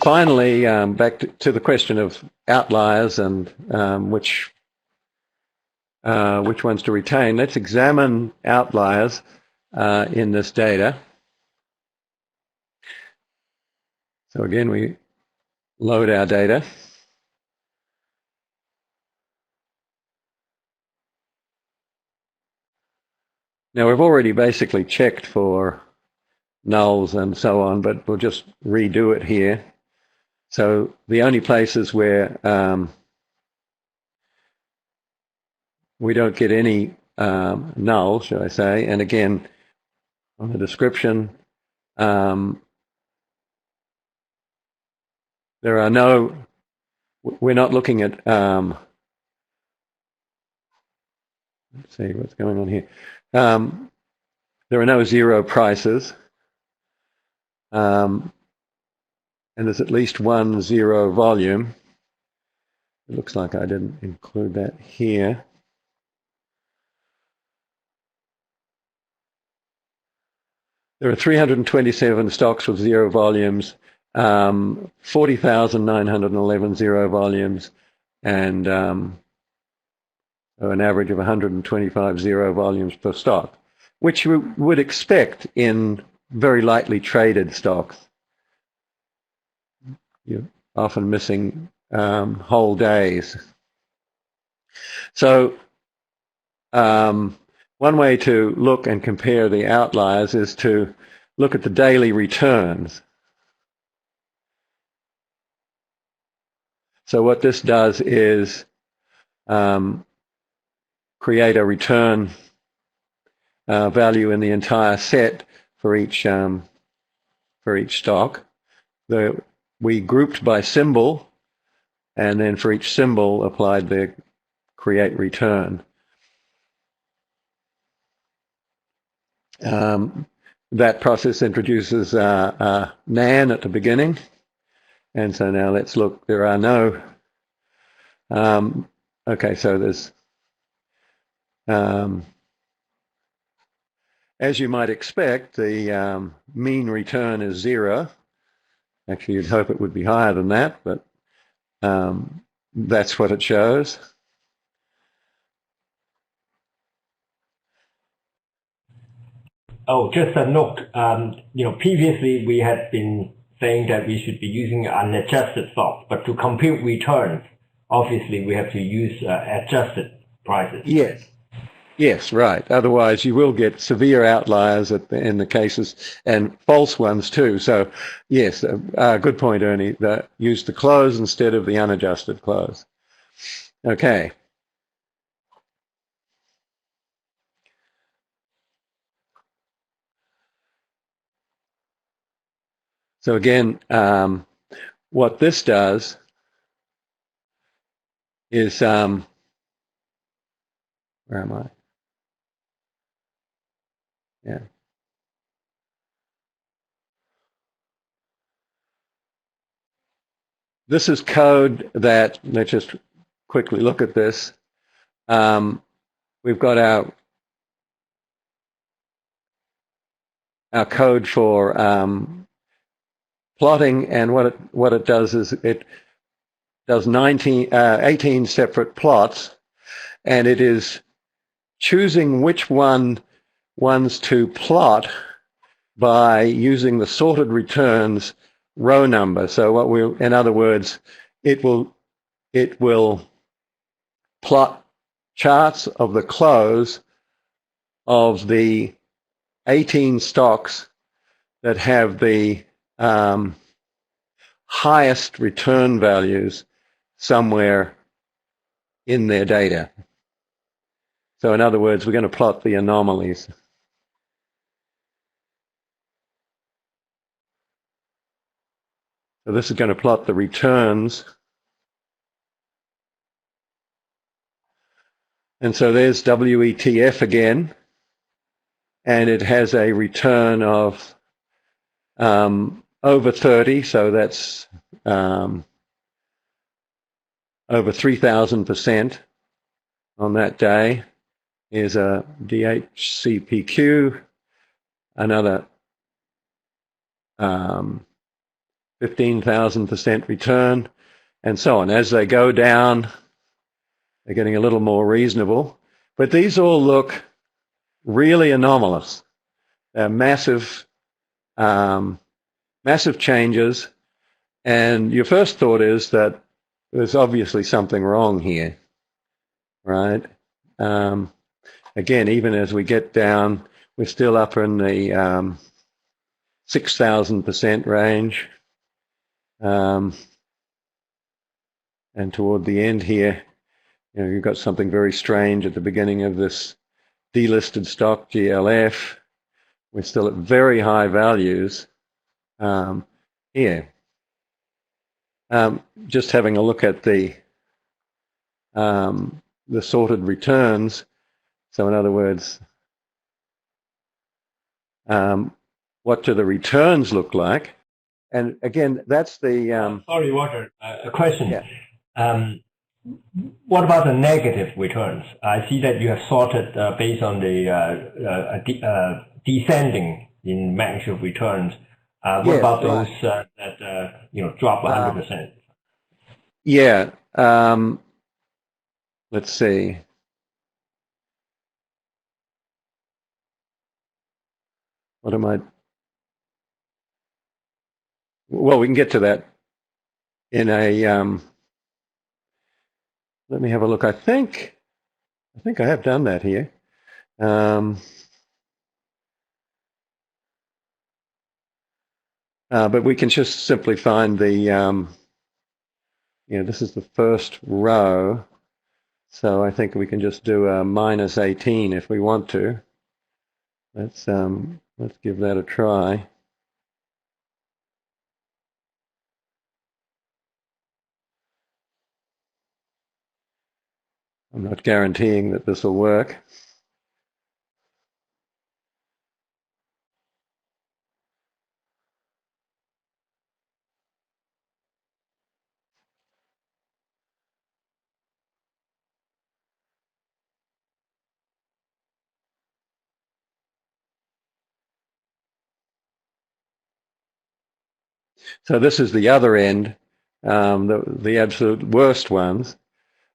Finally, back to the question of outliers and which ones to retain. Let's examine outliers in this data. So again, we load our data. Now we've already basically checked for nulls and so on, but we'll just redo it here. So the only places where we don't get any null, shall I say, and again, on the description, there are no, we're not looking at, let's see what's going on here. There are no zero prices. And there's at least one zero volume. It looks like I didn't include that here. There are 327 stocks with zero volumes, 40,911 zero volumes, and an average of 125 zero volumes per stock, which you would expect in very lightly traded stocks. You're often missing whole days. So one way to look and compare the outliers is to look at the daily returns. So what this does is create a return value in the entire set for each stock. We grouped by symbol, and then for each symbol applied the create return. That process introduces nan at the beginning, and so now let's look. There are no. Okay, so there's. As you might expect, the mean return is 0. Actually, you'd hope it would be higher than that, but that's what it shows. Oh, just a note. Previously we had been saying that we should be using unadjusted stocks, but to compute returns, obviously we have to use adjusted prices. Yes. Yes, right. Otherwise, you will get severe outliers in the cases, and false ones too. So, yes, good point, Ernie. Use the close instead of the unadjusted close. Okay. So again, what this does is, where am I? Yeah. This is code that, let's just quickly look at this. We've got our code for plotting, and what it does is it does 18 separate plots, and it is choosing which ones to plot by using the sorted returns row number. So in other words, it will plot charts of the close of the 18 stocks that have the highest return values somewhere in their data. So in other words, we're going to plot the anomalies. So this is going to plot the returns. And so there's WETF again, and it has a return of over 30, so that's over 3,000% on that day. Here's a DHCPQ, another 15,000% return, and so on. As they go down, they're getting a little more reasonable. But these all look really anomalous. They're massive, massive changes. And your first thought is that there's obviously something wrong here, right? Again, even as we get down, we're still up in the 6,000% range. And toward the end here, you've got something very strange at the beginning of this delisted stock, GLF. We're still at very high values here. Just having a look at the sorted returns. So in other words, what do the returns look like? And again, that's the... Sorry, Walter, a question. Yeah. What about the negative returns? I see that you have sorted based on the descending in magnitude returns. What about those that drop 100%? Yeah. Let's see. What am I? Well, we can get to that in a. Let me have a look. I think I have done that here. But we can just simply find the. This is the first row, so I think we can just do a minus 18 if we want to. Let's give that a try. I'm not guaranteeing that this will work. So this is the other end, the absolute worst ones.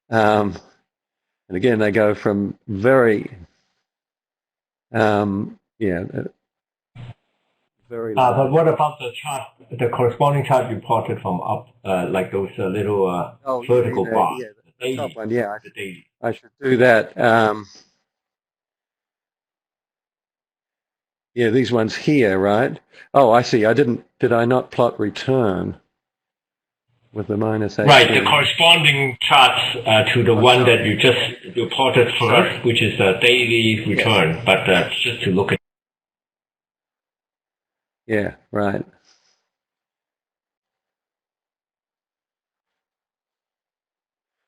And again, they go from very, very. But what about the chart, the corresponding chart you plotted from up, like those little vertical bars? The top one, yeah. I should do that. Yeah, these ones here, right? Oh, I see. Did I not plot return with the minus 18? Right, the corresponding charts to the one that you plotted first, which is a daily return, yeah. But just to look at. Yeah, right.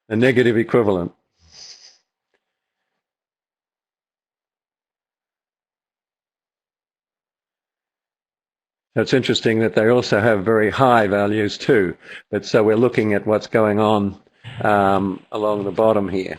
A negative equivalent. So it's interesting that they also have very high values too. But so we're looking at what's going on along the bottom here.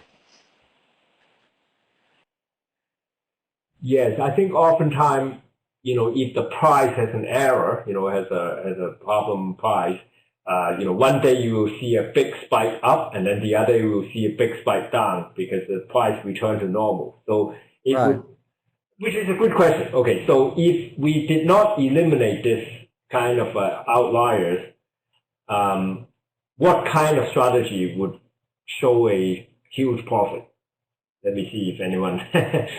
Yes, I think oftentimes, if the price has an error, has a problem price, one day you will see a big spike up, and then the other you will see a big spike down because the price returned to normal. So it right. would. Which is a good question. Okay, so if we did not eliminate this kind of outliers, what kind of strategy would show a huge profit? Let me see if anyone has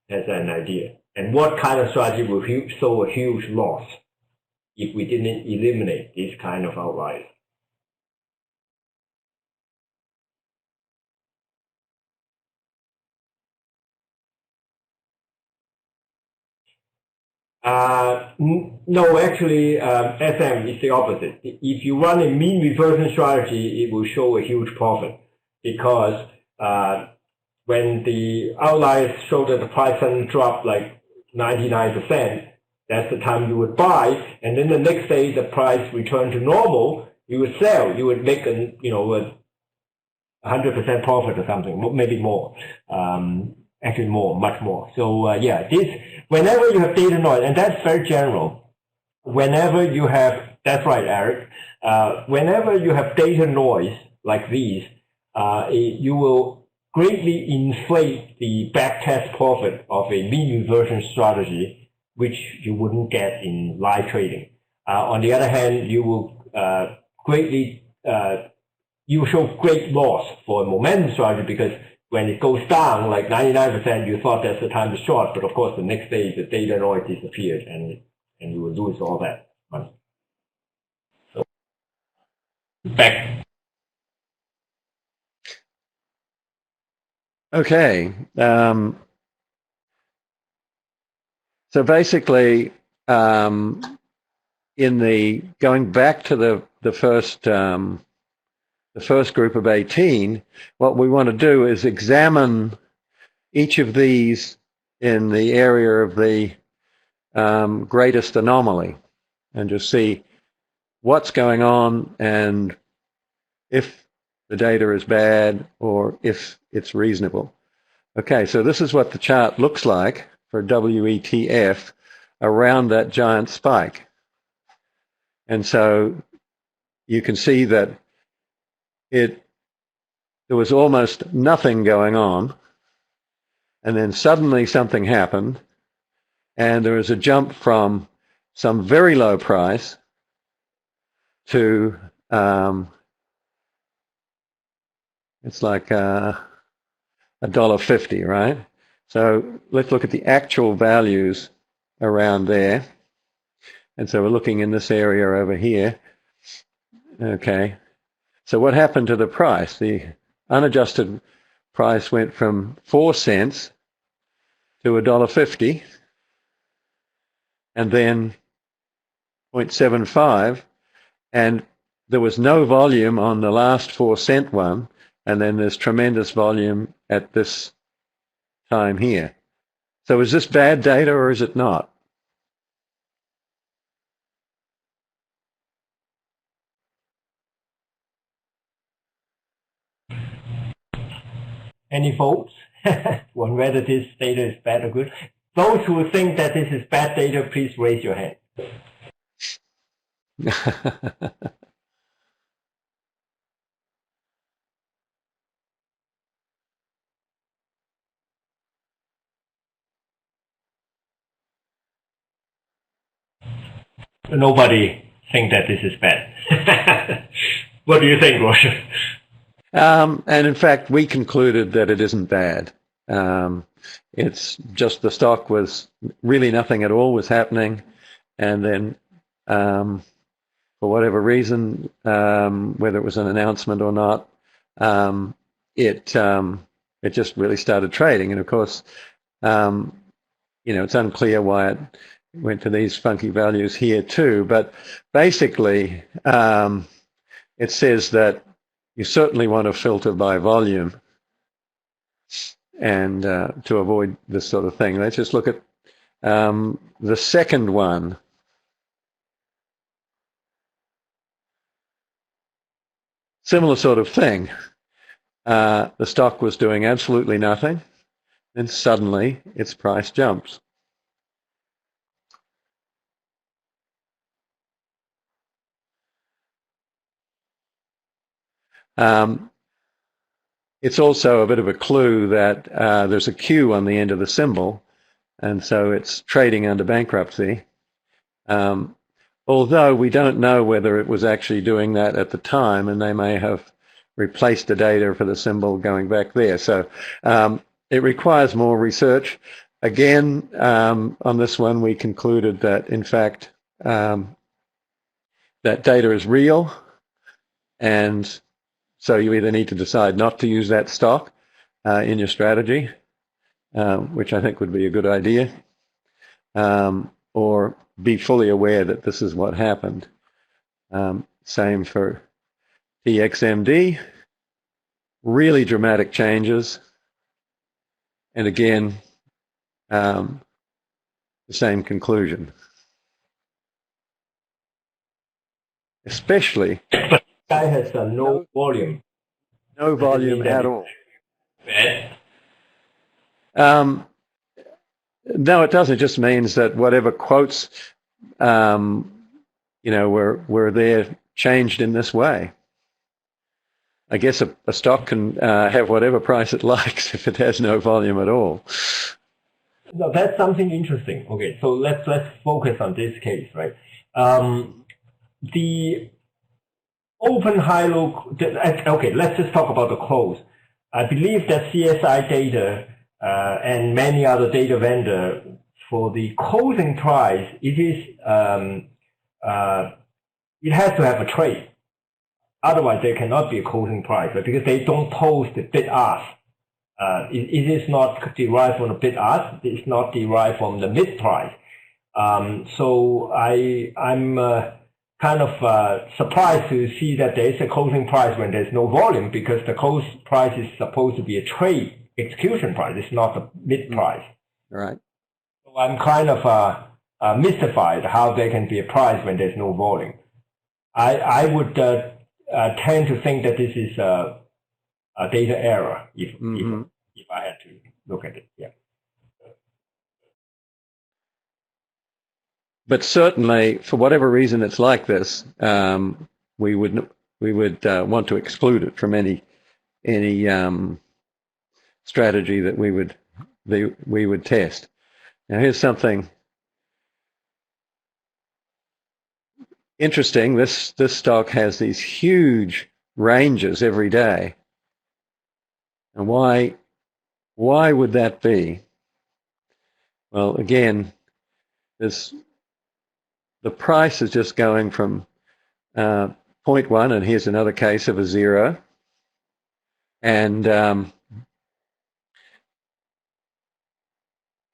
an idea. And what kind of strategy would show a huge loss if we didn't eliminate this kind of outliers? No, actually, SM is the opposite. If you run a mean reversion strategy, it will show a huge profit because when the outliers show that the price suddenly dropped like 99%, that's the time you would buy, and then the next day the price returned to normal, you would sell. You would make a 100% profit or something, maybe more. Actually more, much more. So this, whenever you have data noise, and that's very general, whenever you have, that's right, Eric, whenever you have data noise like these, you will greatly inflate the backtest profit of a mean reversion strategy, which you wouldn't get in live trading. On the other hand, you will greatly, you show great loss for a momentum strategy because when it goes down like 99%, you thought that's the time to short, but of course the next day the data noise disappeared and you will lose all that money. So back. Okay. So basically, going back to the first group of 18, what we want to do is examine each of these in the area of the greatest anomaly and just see what's going on and if the data is bad or if it's reasonable. Okay, so this is what the chart looks like for WETF around that giant spike. And so you can see that there was almost nothing going on, and then suddenly something happened, and there was a jump from some very low price to it's like $1.50, right? So let's look at the actual values around there. And so we're looking in this area over here. Okay. So what happened to the price? The unadjusted price went from 4 cents to $1.50 and then 0.75, and there was no volume on the last 4-cent one, and then there's tremendous volume at this time here. So is this bad data or is it not? Any votes on whether this data is bad or good? Those who think that this is bad data, please raise your hand. Nobody think that this is bad. What do you think, Roger? And in fact, we concluded that it isn't bad. It's just the stock was really nothing at all was happening, and then for whatever reason, whether it was an announcement or not, it just really started trading. And of course, it's unclear why it went to these funky values here too. But basically, it says that you certainly want to filter by volume and to avoid this sort of thing. Let's just look at the second one. Similar sort of thing. The stock was doing absolutely nothing, and suddenly its price jumps. It's also a bit of a clue that there's a Q on the end of the symbol, and so it's trading under bankruptcy. Although we don't know whether it was actually doing that at the time, and they may have replaced the data for the symbol going back there. So it requires more research. Again, on this one, we concluded that, in fact, that data is real, and so you either need to decide not to use that stock in your strategy, which I think would be a good idea, or be fully aware that this is what happened. Same for TXMD, really dramatic changes. And again, the same conclusion. Especially... But the guy has no volume. No volume at all. Bad? No, it doesn't. It just means that whatever quotes were there changed in this way. I guess a stock can have whatever price it likes if it has no volume at all. No, that's something interesting. Okay, so let's focus on this case, right? The open high-low. Okay, let's just talk about the close. I believe that CSI data and many other data vendor for the closing price, it has to have a trade. Otherwise, there cannot be a closing price, right? Because they don't post the bid ask. It is not derived from the bid ask. It's not derived from the mid price. So I'm kind of surprised to see that there is a closing price when there's no volume, because the close price is supposed to be a trade execution price. It's not the mid price. Right. So I'm kind of mystified how there can be a price when there's no volume. I would tend to think that this is a data error if I had to look at it. Yeah. But certainly, for whatever reason, it's like this. We would want to exclude it from any strategy that we would test. Now, here's something interesting. This stock has these huge ranges every day, and why would that be? Well, again, the price is just going from 0.1, and here's another case of a 0, and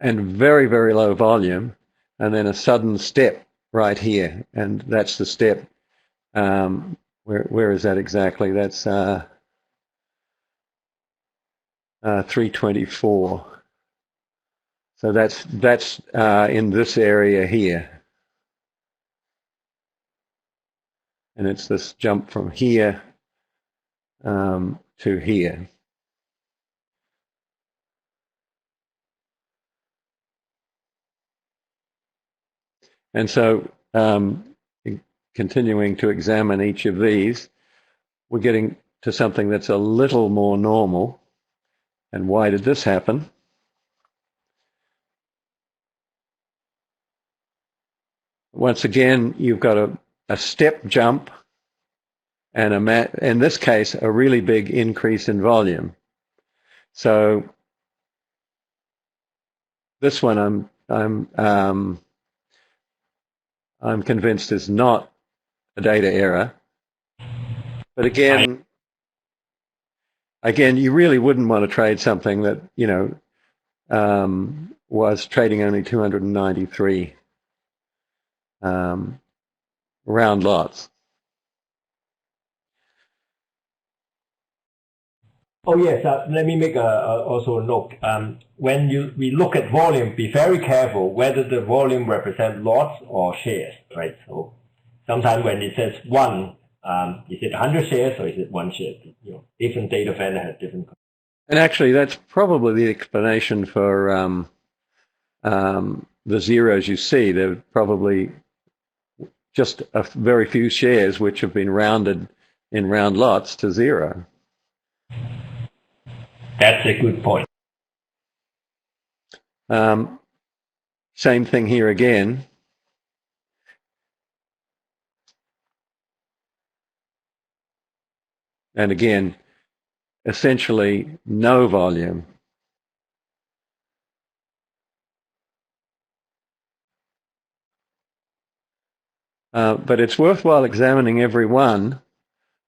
very, very low volume, and then a sudden step right here, and that's the step. Where is that exactly? That's 324. So that's in this area here. And it's this jump from here to here. And so continuing to examine each of these, we're getting to something that's a little more normal. And why did this happen? Once again, you've got a step jump, and in this case, a really big increase in volume. So this one I'm convinced is not a data error. But again, you really wouldn't want to trade something that was trading only 293 round lots. Oh yes, let me make also a note. When we look at volume, be very careful whether the volume represents lots or shares, right? So sometimes when it says one, is it 100 shares or is it one share? Different data vendor has different. And actually, that's probably the explanation for the zeros you see. They're probably just a very few shares which have been rounded in round lots to 0. That's a good point. Same thing here again. And again, essentially no volume. But it's worthwhile examining every one,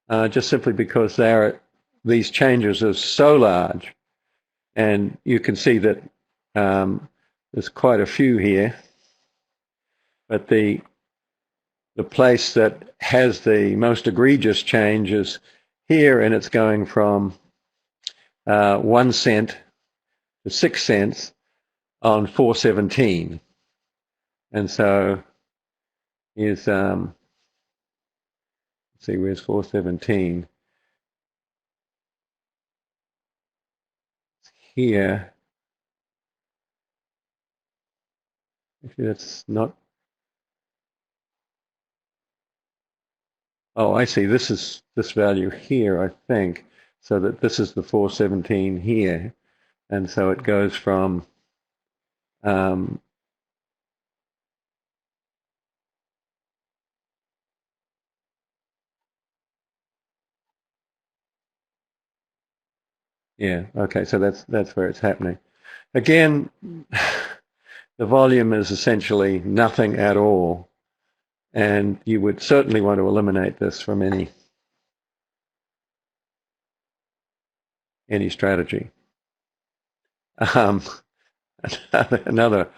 just simply because these changes are so large. And you can see that there's quite a few here. But the place that has the most egregious change is here, and it's going from 1 cent to 6 cents on 417. And so here's, let's see, where's 417? Here. Actually, that's not Oh, I see. This is this value here, I think. So that this is the 417 here. And so it goes from um, yeah, okay, so that's where it's happening. Again, the volume is essentially nothing at all, and you would certainly want to eliminate this from any strategy. Um, another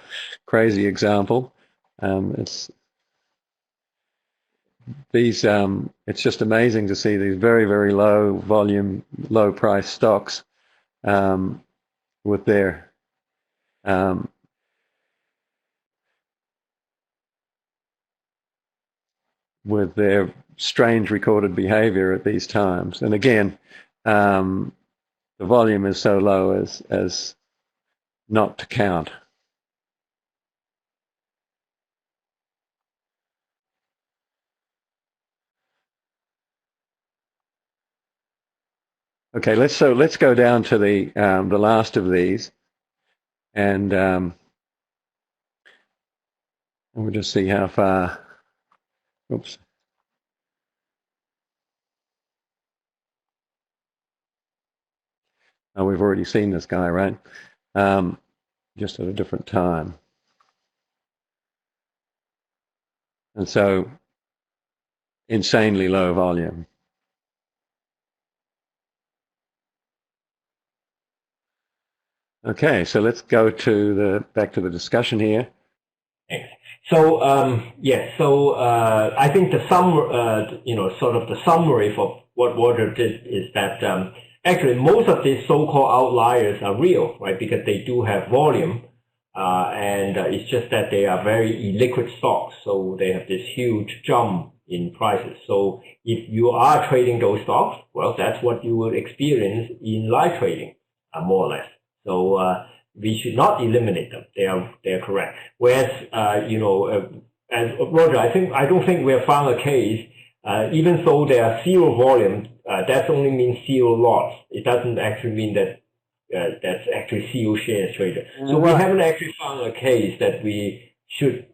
crazy example. It's these. It's just amazing to see these very very low volume, low price stocks um, with their um, strange recorded behavior at these times. And again, um, the volume is so low as not to count. Okay, let's go down to the last of these, and we'll just see how far. Oops. Oh, we've already seen this guy, right? Just at a different time. And so insanely low volume. Okay, so let's go to back to the discussion here. Thanks. So yes, so I think the sort of the summary for what Roger did is that actually most of these so-called outliers are real, right? Because they do have volume, and it's just that they are very illiquid stocks, so they have this huge jump in prices. So if you are trading those stocks, well, that's what you will experience in live trading, more or less. So we should not eliminate them. They are correct. Whereas as Roger, I don't think we have found a case. Even though there are zero volume, that only means zero loss. It doesn't actually mean that that's actually zero shares traded. So we haven't actually found a case that we should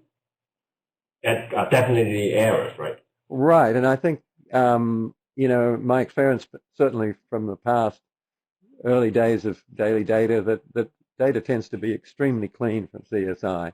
that are definitely errors, right? Right, and I think my experience, certainly from the past early days of daily data, that data tends to be extremely clean from CSI.